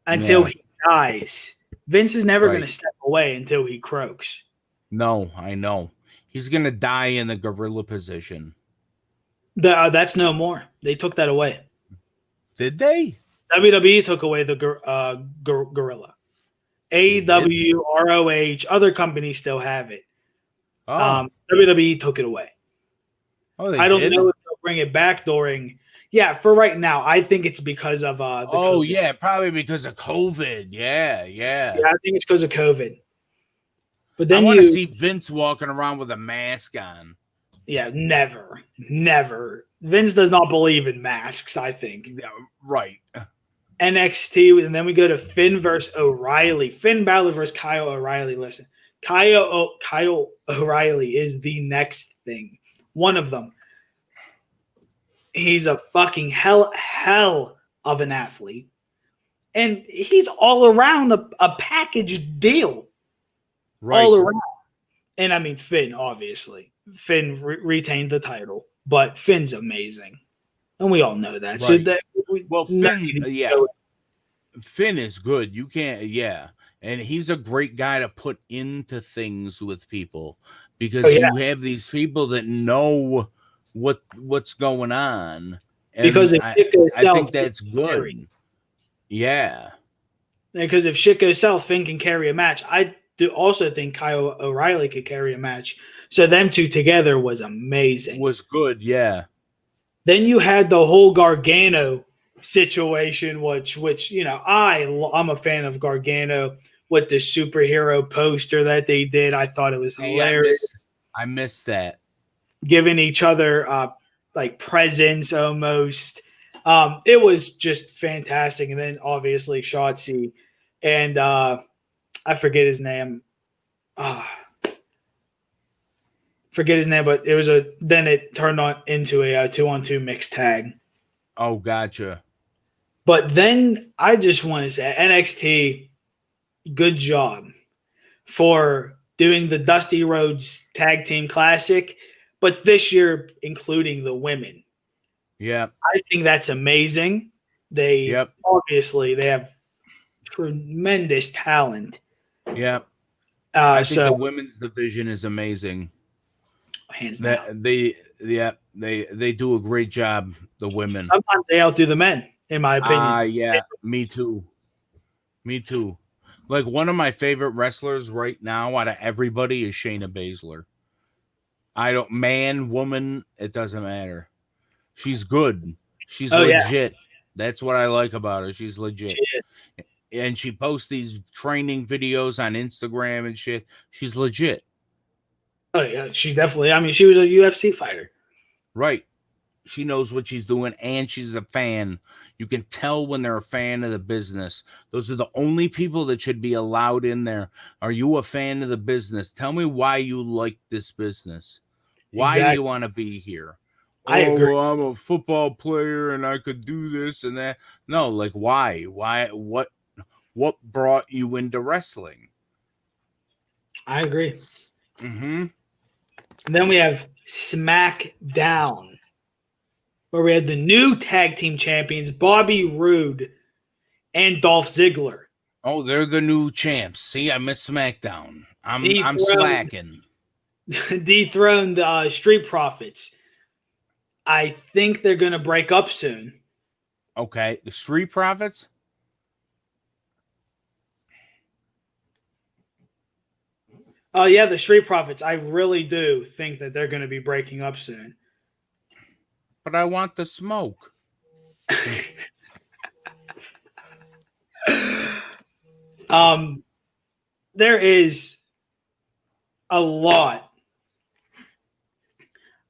until he dies, Vince is never going to step away until he croaks. No, I know. He's going to die in the gorilla position. That's no more. They took that away. Did they? WWE took away the gorilla. AEW, ROH, other companies still have it. WWE took it away. Oh, I don't know if they'll bring it back during. Yeah, for right now, I think it's because of the COVID. Yeah, probably because of COVID. Yeah. Yeah, I think it's because of COVID. But then I want to see Vince walking around with a mask on. Yeah, never. Vince does not believe in masks, I think. Yeah, right. NXT, and then we go to Finn versus O'Reilly. Finn Balor versus Kyle O'Reilly. Listen, Kyle O'Reilly is the next thing. One of them. He's a fucking hell of an athlete. And he's all around a package deal. Right. All around. And Finn, obviously. Finn retained the title, but Finn's amazing. And we all know that. Right. Finn, Finn is good. You can't, and he's a great guy to put into things with people because you have these people that know what's going on. And because I think that's good. Yeah. Because if shit goes south, Finn can carry a match. I do also think Kyle O'Reilly could carry a match. So them two together was amazing. Was good, yeah. Then you had the whole Gargano situation, which you know, I'm a fan of Gargano with the superhero poster that they did. I thought it was hilarious. I missed that. Giving each other like presents almost. It was just fantastic. And then obviously Shotzi and I forget his name. Forget his name, but it was then it turned on into a 2-on-2 mixed tag. Oh, gotcha. But then I just want to say NXT, good job for doing the Dusty Rhodes Tag Team Classic, but this year including the women. Yeah. I think that's amazing. Obviously they have tremendous talent. Yeah. I think so the women's division is amazing. Hands down. They do a great job, the women. Sometimes they outdo the men, in my opinion. Yeah, me too. Like one of my favorite wrestlers right now out of everybody is Shayna Baszler. Man, woman, it doesn't matter. She's good. She's legit. Yeah. That's what I like about her. She's legit. And she posts these training videos on Instagram and shit. She's legit. Oh, yeah, she definitely. I mean, she was a UFC fighter. Right. She knows what she's doing, and she's a fan. You can tell when they're a fan of the business. Those are the only people that should be allowed in there. Are you a fan of the business? Tell me why you like this business. Why do you want to be here? I agree. Well, I'm a football player, and I could do this and that. No, like why? Why? What brought you into wrestling? I agree. Mm-hmm. And then we have SmackDown, where we had the new tag team champions, Bobby Roode and Dolph Ziggler. Oh, they're the new champs. See, I miss SmackDown. I'm slacking. Dethroned Street Profits. I think they're going to break up soon. Okay, the Street Profits? Oh, yeah, the Street Profits. I really do think that they're going to be breaking up soon. But I want the smoke. There is a lot.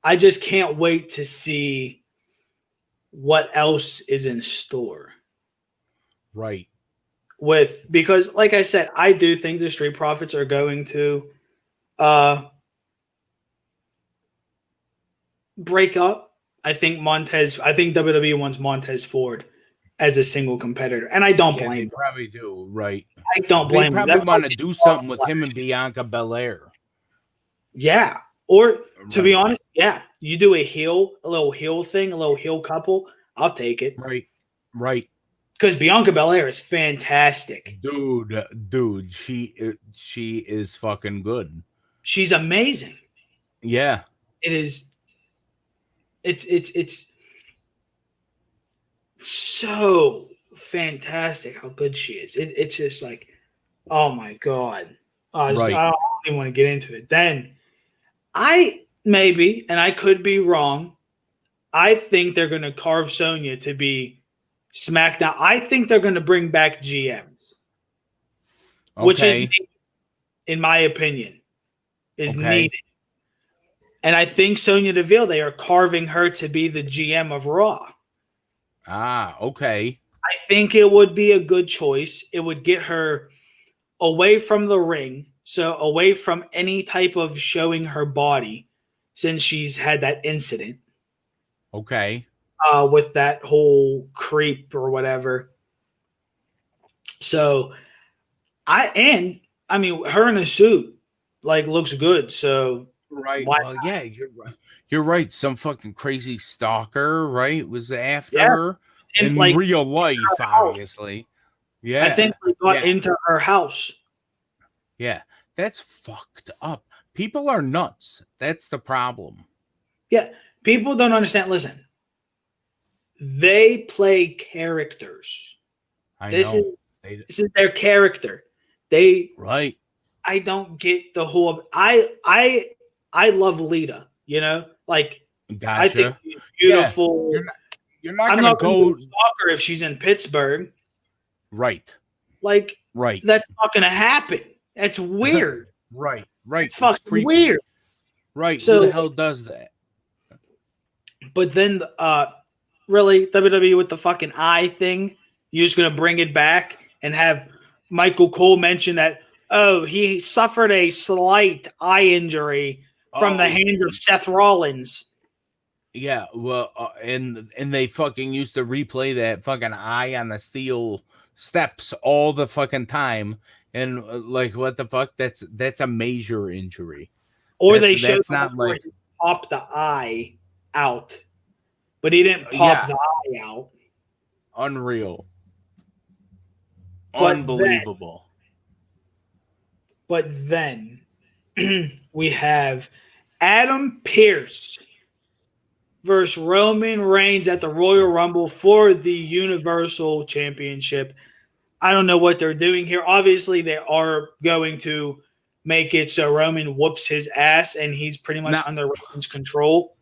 I just can't wait to see what else is in store. Right. Because like I said, I do think the Street Profits are going to break up. I think WWE wants Montez Ford as a single competitor, and I don't blame them. Probably do, right? I don't blame them. They probably want to do something with him and Bianca Belair. Yeah, or to be honest, yeah, you do a little heel thing, a little heel couple. I'll take it. Right. Because Bianca Belair is fantastic, dude. She is fucking good. She's amazing. Yeah, it is. It's so fantastic how good she is. It's just like, oh my god. I don't even want to get into it. Then I could be wrong. I think they're going to carve Sonya to be SmackDown. I think they're going to bring back GMs, which is needed, in my opinion, needed. And I think Sonya Deville, they are carving her to be the GM of Raw. Okay. I think it would be a good choice. It would get her away from the ring, so away from any type of showing her body, since she's had that incident. Okay. With that whole creep or whatever. So, her in a suit, looks good. So, right. Well, yeah, you're right. You're right. Some fucking crazy stalker, right, was after her in real life, obviously. Yeah. I think we got into her house. Yeah. That's fucked up. People are nuts. That's the problem. Yeah. People don't understand. Listen, they play characters. This is their character. They right. I don't get the whole. I love Lita. You know, like Gotcha. I think she's beautiful. Yeah. You're not I'm gonna not going to stalk her if she's in Pittsburgh. Right. Like, right. That's not going to happen. That's weird. Right. It's fucking weird. Right. So who the hell does that? But then, really, WWE with the fucking eye thing, you're just going to bring it back and have Michael Cole mention that, oh, he suffered a slight eye injury from the hands of Seth Rollins. Yeah, well, and they fucking used to replay that fucking eye on the steel steps all the fucking time, and like, what the fuck? That's a major injury. Or they showed not like he popped the eye out, but he didn't pop the eye out. Unreal, unbelievable. But then we have Adam Pearce versus Roman Reigns at the Royal Rumble for the Universal Championship. I don't know what they're doing here. Obviously, they are going to make it so Roman whoops his ass and he's pretty much under Roman's control.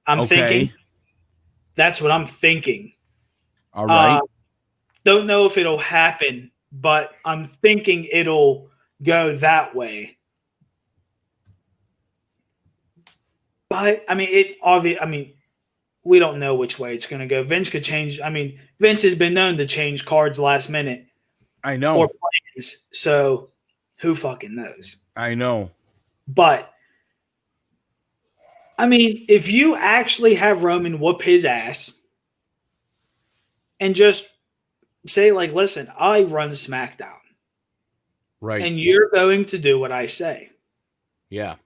I'm thinking. That's what I'm thinking. All right. Don't know if it'll happen, but I'm thinking it'll go that way. But, I mean, we don't know which way it's going to go. Vince could change. I mean, Vince has been known to change cards last minute. I know. Or plans. So who fucking knows? I know. But, I mean, if you actually have Roman whoop his ass and just say, like, listen, I run SmackDown. Right. And you're going to do what I say. Yeah.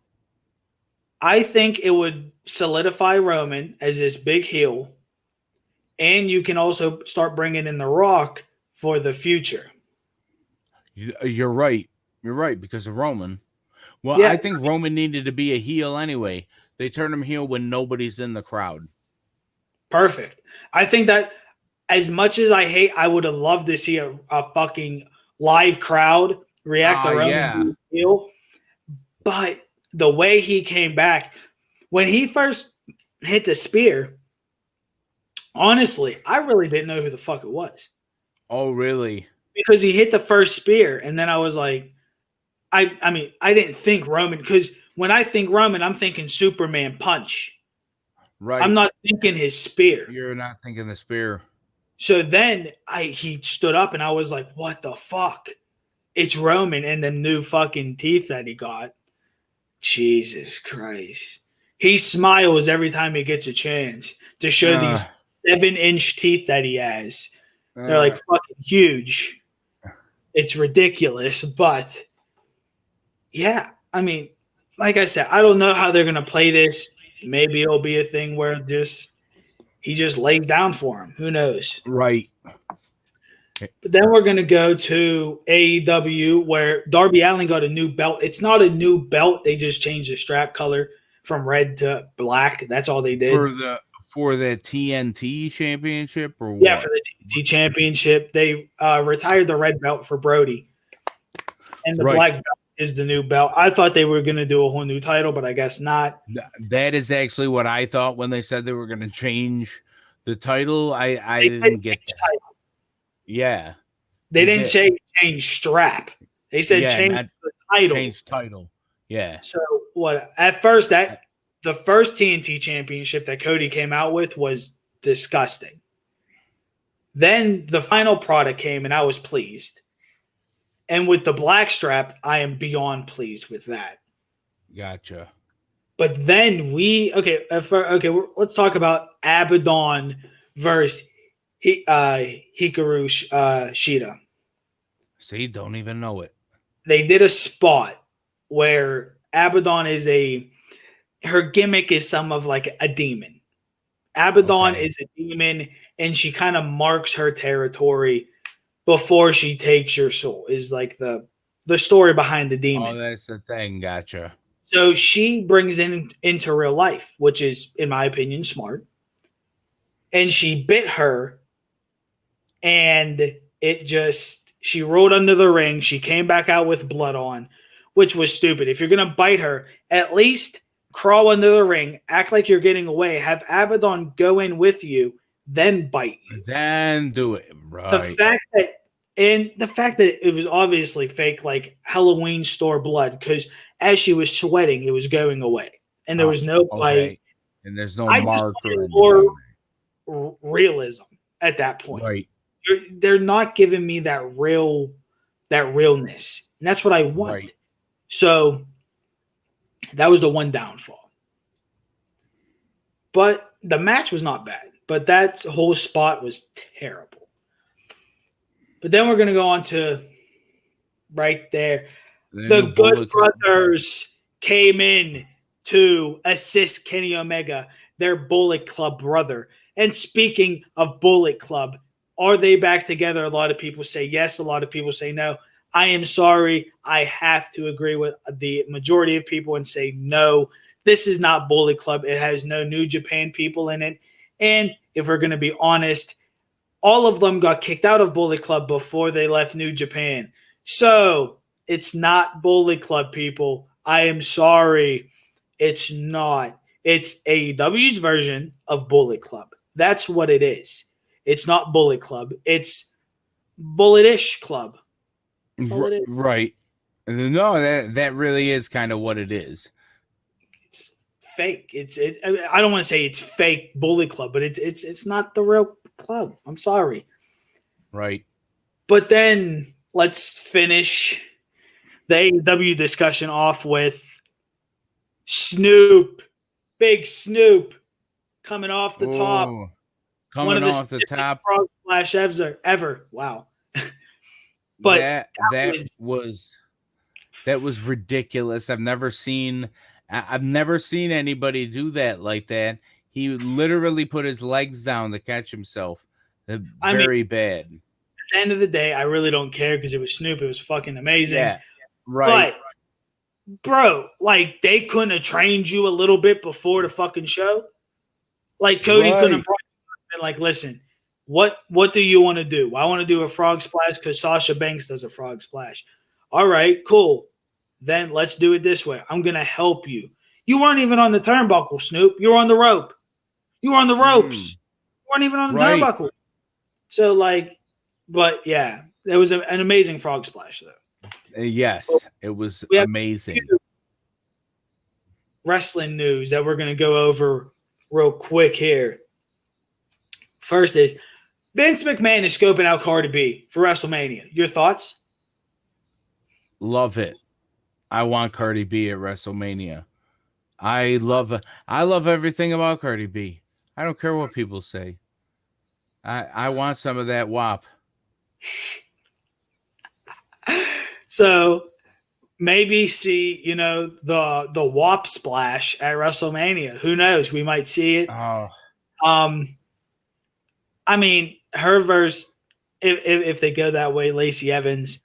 I think it would solidify Roman as this big heel, and you can also start bringing in The Rock for the future. You're right. You're right, because of Roman. Well, yeah. I think Roman needed to be a heel anyway. They turned him heel when nobody's in the crowd. Perfect. I think that as much as I would have loved to see a fucking live crowd react to Roman heel, but the way he came back, when he first hit the spear, honestly, I really didn't know who the fuck it was. Oh, really? Because he hit the first spear, and then I was like, I mean, I didn't think Roman, because when I think Roman, I'm thinking Superman punch. Right. I'm not thinking his spear. You're not thinking the spear. So then he stood up, and I was like, what the fuck? It's Roman and the new fucking teeth that he got. Jesus Christ. He smiles every time he gets a chance to show these 7-inch teeth that he has. They're like fucking huge. It's ridiculous, but yeah, I mean, like I said, I don't know how they're going to play this. Maybe it'll be a thing where he just lays down for him. Who knows? Right. But then we're going to go to AEW where Darby Allin got a new belt. It's not a new belt. They just changed the strap color from red to black. That's all they did. For the TNT championship or what? Yeah, for the TNT championship. They retired the red belt for Brody. And the black belt is the new belt. I thought they were going to do a whole new title, but I guess not. That is actually what I thought when they said they were going to change the title. I didn't get that. Title. Yeah. They didn't change strap. They said change the title. Change title. Yeah. So what? At first, the first TNT championship that Cody came out with was disgusting. Then the final product came, and I was pleased. And with the black strap, I am beyond pleased with that. Gotcha. But then let's talk about Abaddon versus Hikaru Shida. See, don't even know it. They did a spot where Abaddon her gimmick is some of like a demon. Abaddon is a demon, and she kind of marks her territory before she takes your soul, is like the story behind the demon. Oh, that's the thing. Gotcha. So she brings into real life, which is, in my opinion, smart. And she bit her, and she rolled under the ring. She came back out with blood on, which was stupid. If you're going to bite her, at least crawl under the ring, act like you're getting away, have Abaddon go in with you, then bite you. Then do it. Right. The fact that it was obviously fake, like Halloween store blood, because as she was sweating, it was going away. And there was no bite. And there's no marker. More realism at that point. Right. They're not giving me that realness. And that's what I want. Right. So that was the one downfall. But the match was not bad. But that whole spot was terrible. But then we're going to go on to right there. The Good Brothers came in to assist Kenny Omega, their Bullet Club brother. And speaking of Bullet Club, are they back together? A lot of people say yes. A lot of people say no. I am sorry. I have to agree with the majority of people and say no. This is not Bullet Club. It has no New Japan people in it. And if we're going to be honest, all of them got kicked out of Bullet Club before they left New Japan. So it's not Bullet Club, people. I am sorry. It's not. It's AEW's version of Bullet Club. That's what it is. It's not Bullet Club. It's Bullet-ish Club. Bullet-ish. Right. No, that really is kind of what it is. It's fake. I don't want to say it's fake Bullet Club, but it's not the real club. I'm sorry. Right. But then let's finish the AEW discussion off with Snoop. Big Snoop coming off the top. Coming off the top. Frog splash ever. Wow. But that was ridiculous. I've never seen anybody do that like that. He literally put his legs down to catch himself. Very bad. At the end of the day, I really don't care because it was Snoop. It was fucking amazing. Yeah, right. But, bro, like, they couldn't have trained you a little bit before the fucking show? Like, Cody couldn't have brought you and like, listen, what do you want to do? I want to do a frog splash because Sasha Banks does a frog splash. All right, cool. Then let's do it this way. I'm going to help you. You weren't even on the turnbuckle, Snoop. You were on the rope. You were on the ropes. You weren't even on the turnbuckle. So, like, but yeah, it was an amazing frog splash, though. Yes, it was amazing. Wrestling news that we're going to go over real quick here. First is Vince McMahon is scoping out Cardi B for WrestleMania. Your thoughts? Love it. I want Cardi B at WrestleMania. I love everything about Cardi B. I don't care what people say. I want some of that WAP. So maybe see, the WAP splash at WrestleMania. Who knows? We might see it. Oh. I mean, her verse, if they go that way, Lacey Evans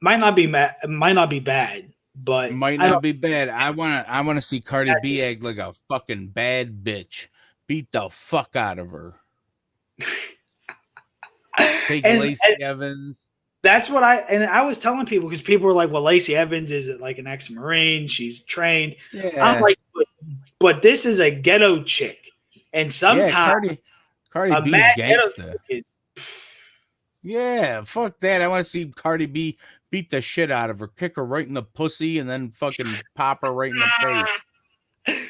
might not be bad, but might not be bad. I want to see Cardi B act like a fucking bad bitch. Beat the fuck out of her. Take Lacey Evans. That's what I was telling people because people were like, well, Lacey Evans is like an ex-Marine. She's trained. Yeah. I'm like, but this is a ghetto chick. And sometimes Cardi B's gangster. Yeah, fuck that. I want to see Cardi B beat the shit out of her, kick her right in the pussy, and then fucking pop her right in the face.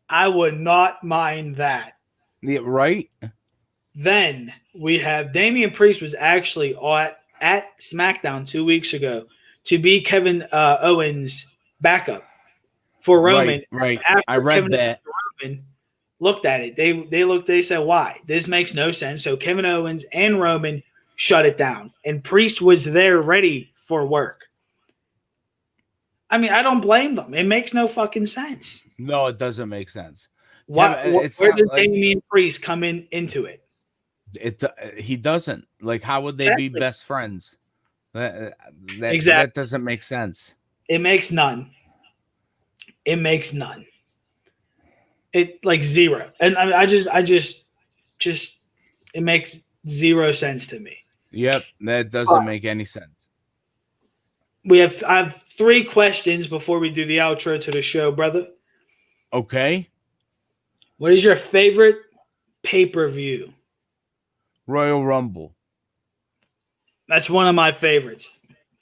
I would not mind that. Yeah, right? Then we have Damian Priest was actually at SmackDown 2 weeks ago to be Kevin Owens' backup for Roman. Right. I read that. Roman looked at it. They said, why? This makes no sense. So Kevin Owens and Roman shut it down. And Priest was there ready for work. I mean, I don't blame them. It makes no fucking sense. No, it doesn't make sense. Where did Damian Priest come into it? He doesn't. Like, how would they be best friends? That doesn't make sense. It makes none. It like zero. And I just it makes zero sense to me. Yep, that doesn't make any sense. I have 3 questions before we do the outro to the show, brother. Okay. What is your favorite pay-per-view? Royal Rumble. That's one of my favorites.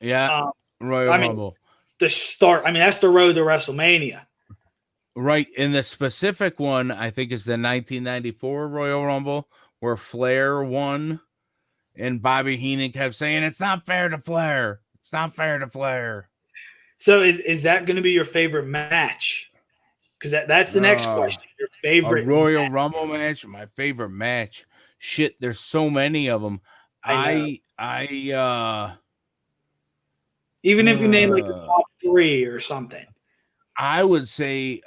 Yeah. Royal Rumble. The start. That's the road to WrestleMania. Right. In the specific one, I think is the 1994 Royal Rumble where Flair won and Bobby Heenan kept saying, it's not fair to Flair. It's not fair to Flair. So is that going to be your favorite match? Because that's the next question. Your favorite Royal Rumble match? My favorite match. Shit, there's so many of them. I even if you name like the top 3 or something. I would say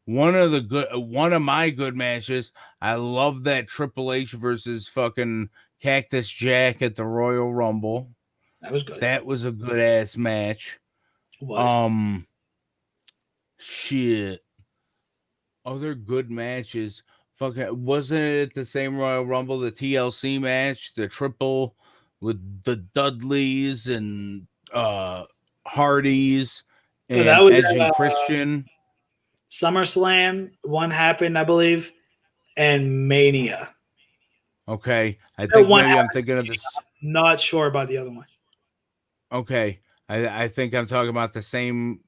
one of my good matches. I love that Triple H versus fucking Cactus Jack at the Royal Rumble. That was good. That was a good ass match. Shit. Other good matches. Fucking wasn't it the same Royal Rumble, the TLC match, the triple with the Dudleys and Hardys and Edge and Christian. SummerSlam, one happened, I believe, and Mania. Okay. I think maybe I'm thinking of this. Not sure about the other one. Okay. I think I'm talking about the same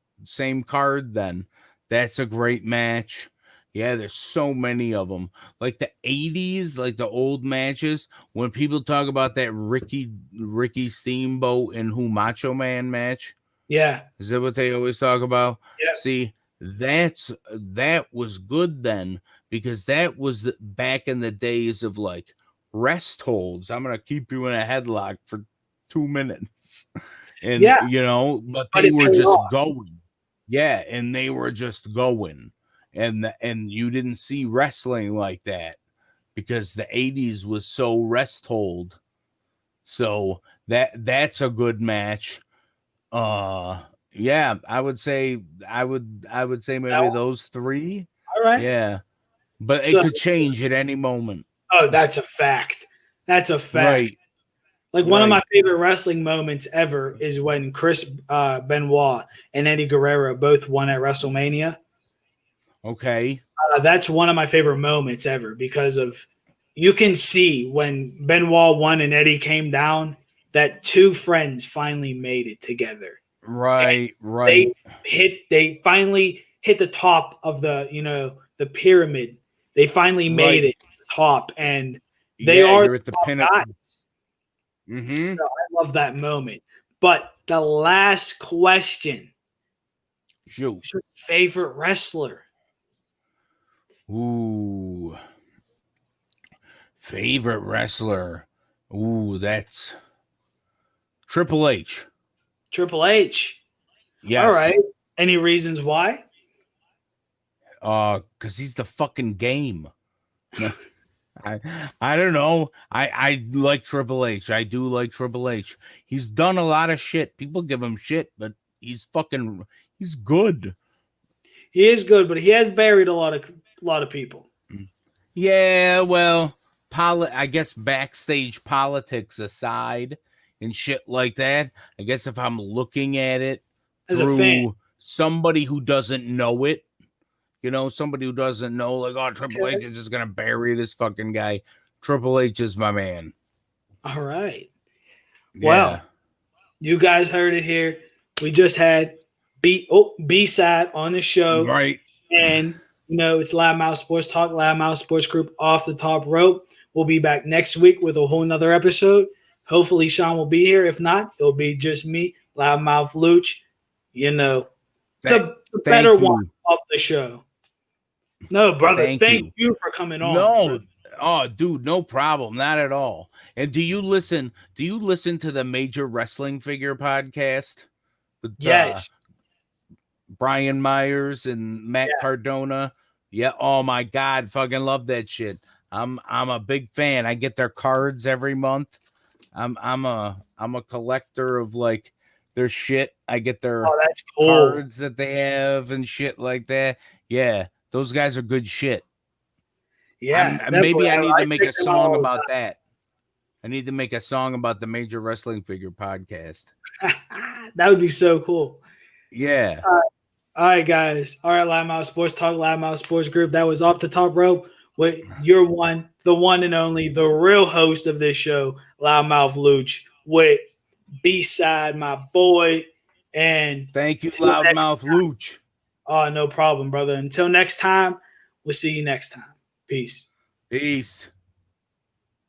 card then. That's a great match. Yeah, there's so many of them. Like the 80s, like the old matches, when people talk about that Ricky Steamboat and Macho Man match. Yeah. Is that what they always talk about? Yeah. See, that was good then because that was back in the days of like rest holds. I'm going to keep you in a headlock for 2 minutes. And, but they were just going. Yeah, and they were just going. And you didn't see wrestling like that because the 80s was so rest hold. So that's a good match. Yeah, I would say maybe those 3. All right. Yeah. But it could change at any moment. Oh, that's a fact. That's a fact. Right. Like one of my favorite wrestling moments ever is when Chris Benoit and Eddie Guerrero both won at WrestleMania. Okay. That's one of my favorite moments ever because you can see when Benoit won and Eddie came down that 2 friends finally made it together. Right, right. They finally hit the top of the pyramid. They finally made it to the top, and they are at the pinnacle. Mm-hmm. So I love that moment. But the last question: who's your favorite wrestler? Ooh, favorite wrestler. Ooh, that's Triple H. Triple H. Yes. All right. Any reasons why? Because he's the fucking game. I don't know. I like Triple H. I do like Triple H. He's done a lot of shit. People give him shit, but he's good. He is good, but he has buried a lot of people. Yeah, well, I guess backstage politics aside and shit like that, I guess if I'm looking at it through somebody who doesn't know it, somebody who doesn't know, like, oh, Triple H is just going to bury this fucking guy. Triple H is my man. All right. Yeah. Well, you guys heard it here. We just had B-Cide on the show. Right. And, it's LoudMouth Sports Talk, LoudMouth Sports Group Off the Top Rope. We'll be back next week with a whole nother episode. Hopefully Sean will be here. If not, it'll be just me, LoudMouth Luch, the better one of the show. No, brother, thank you for coming on. No, oh, dude, no problem, not at all. And do you listen to the Major Wrestling Figure podcast? With, yes. Brian Myers and Matt Cardona. Yeah, oh my God, fucking love that shit. I'm a big fan. I get their cards every month. I'm a collector of like their shit. I get their that's cool. cards that they have and shit like that. Yeah. Those guys are good shit. Yeah. Maybe I need to make a song about that. I need to make a song about the Major Wrestling Figure podcast. That would be so cool. Yeah. All right, guys. All right, LoudMouth Sports Talk, LoudMouth Sports Group. That was Off the Top Rope with your the one and only, the real host of this show, LoudMouth Luch, with B-Cide, my boy. And thank you, LoudMouth Luch. Oh, no problem, brother. Until next time, we'll see you next time. Peace. Peace.